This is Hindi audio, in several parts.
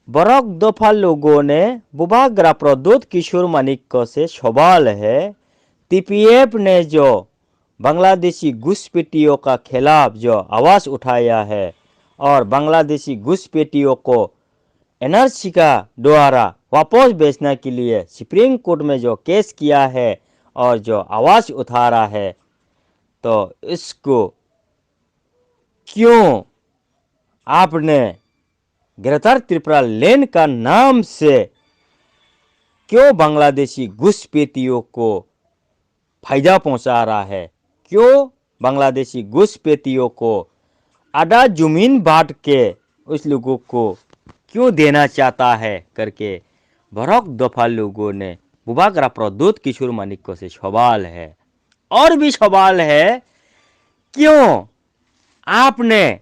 बरक दफा लोगों ने बुबागरा प्रद्युत किशोर मानिक से सवाल है, टीपीएफ ने जो बांग्लादेशी घुसपैठियों का खिलाफ जो आवाज़ उठाया है और बांग्लादेशी घुसपैठियों को एनआरसी का द्वारा वापस भेजने के लिए सुप्रीम कोर्ट में जो केस किया है और जो आवाज़ उठा रहा है, तो इसको क्यों आपने गिरफ्तार त्रिपुरा लैंड का नाम से क्यों बांग्लादेशी घुसपैठियों को फायदा पहुंचा रहा है? क्यों बांग्लादेशी घुसपैठियों को आधा जमीन बांट के उस लोगों को क्यों देना चाहता है करके बरक दफा लोगों ने बुबागरा प्रद्युत किशोर मानिक से सवाल है। और भी सवाल है, क्यों आपने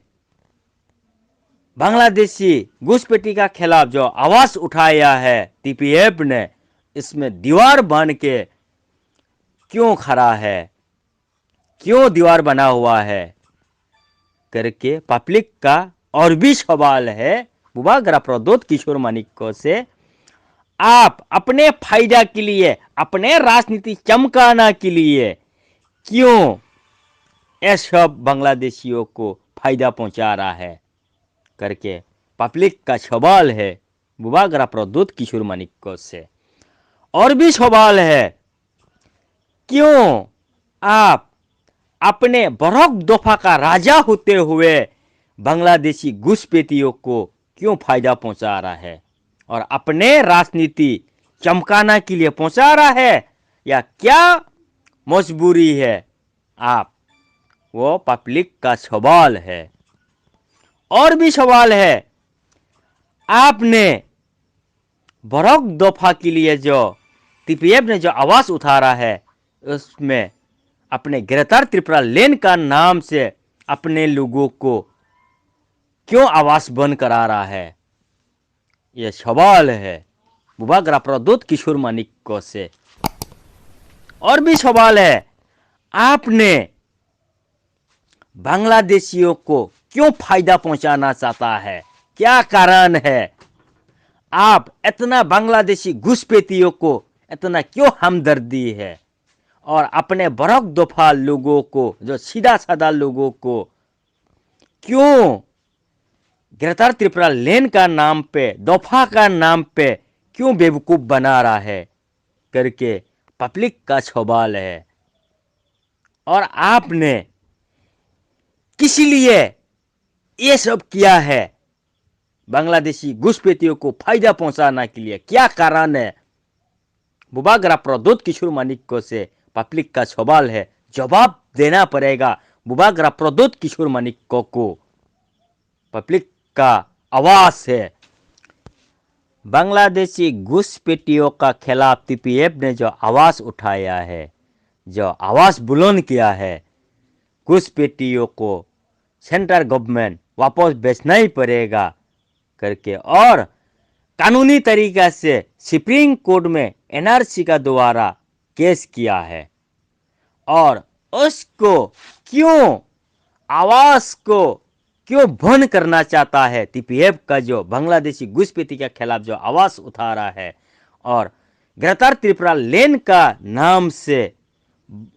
बांग्लादेशी घुसपैठी का खिलाफ जो आवाज उठाया है टीपीएफ ने, इसमें दीवार बन के क्यों खड़ा है, क्यों दीवार बना हुआ है करके पब्लिक का और भी सवाल है बुबागरा प्रद्युत किशोर मानिक से। आप अपने फायदा के लिए, अपने राजनीति चमकाना के लिए क्यों ये सब बांग्लादेशियों को फायदा पहुंचा रहा है करके पब्लिक का सवाल है बुबागरा प्रद्युत किशोर मानिक से। और भी सवाल है, क्यों आप अपने बरक दफा का राजा होते हुए बांग्लादेशी घुसपैठियों को क्यों फायदा पहुंचा रहा है और अपने राजनीति चमकाना के लिए पहुंचा रहा है या क्या मजबूरी है आप, वो पब्लिक का सवाल है। और भी सवाल है, आपने बरक दफा के लिए जो टीपीएफ ने जो आवाज उठा रहा है उसमें अपने गिरफ्तार त्रिपुरा लैंड का नाम से अपने लोगों को क्यों आवाज बंद करा रहा है, यह सवाल है बुबागरा प्रद्युत किशोर मानिक से। और भी सवाल है, आपने बांग्लादेशियों को क्यों फायदा पहुंचाना चाहता है, क्या कारण है, आप इतना बांग्लादेशी घुसपैठियों को इतना क्यों हमदर्दी है और अपने बरक दफा लोगों को, जो सीधा साधा लोगों को क्यों गिरफ्तार त्रिपुरा लैंड का नाम पे, दफा का नाम पे क्यों बेवकूफ बना रहा है करके पब्लिक का सवाल है। और आपने किस लिए ये सब किया है, बांग्लादेशी घुसपैठियों को फायदा पहुंचाने के लिए क्या कारण है, बुबागरा प्रद्युत किशोर मानिक से पब्लिक का सवाल है। जवाब देना पड़ेगा बुबागरा प्रद्युत किशोर मानिक को। पब्लिक का आवाज है। बांग्लादेशी घुसपैठियों का खिलाफ टीपीएफ ने जो आवाज उठाया है, जो आवाज बुलंद किया है, घुसपैठियों को सेंट्रल गवर्नमेंट वापस भेजना ही पड़ेगा करके, और कानूनी तरीका से सुप्रीम कोर्ट में एनआरसी का द्वारा केस किया है, और उसको क्यों आवाज को क्यों बंद करना चाहता है टीपीएफ का, जो बांग्लादेशी घुसपैठी के खिलाफ जो आवाज उठा रहा है और गिरफ्तार त्रिपुरा लैंड का नाम से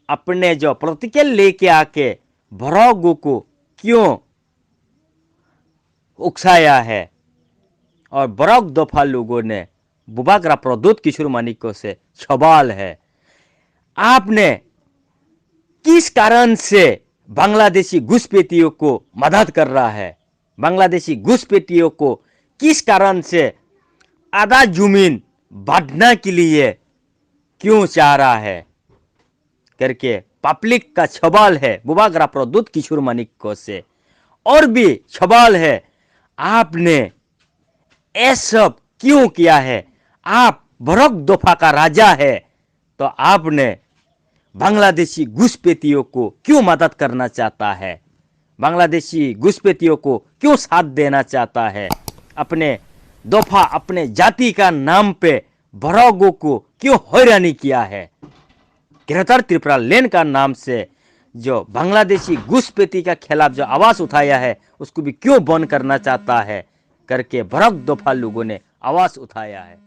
अपने जो प्रतिक्रिया लेके आके भरोगो को क्यों उकसाया है। और बरक दफा लोगों ने बुबागरा प्रद्युत किशोर मानिक से सवाल है, आपने किस कारण से बांग्लादेशी घुसपैठियों को मदद कर रहा है, बांग्लादेशी घुसपैठियों को किस कारण से आधा जमीन बांटने के लिए क्यों चाह रहा है करके पब्लिक का सवाल है बुबागरा प्रद्युत किशोर मानिक से। और भी सवाल है, आपने ये सब क्यों किया है, आप बरक दफा का राजा है तो आपने बांग्लादेशी घुसपैठियों को क्यों मदद करना चाहता है, बांग्लादेशी घुसपैठियों को क्यों साथ देना चाहता है, अपने दफा अपने जाति का नाम पे बरगों को क्यों हैरानी किया है, गिरफ्तार त्रिपुरा लैंड का नाम से जो बांग्लादेशी घुसपैठी के खिलाफ जो आवाज उठाया है उसको भी क्यों बंद करना चाहता है, करके भड़क दफा लोगों ने आवाज उठाया है।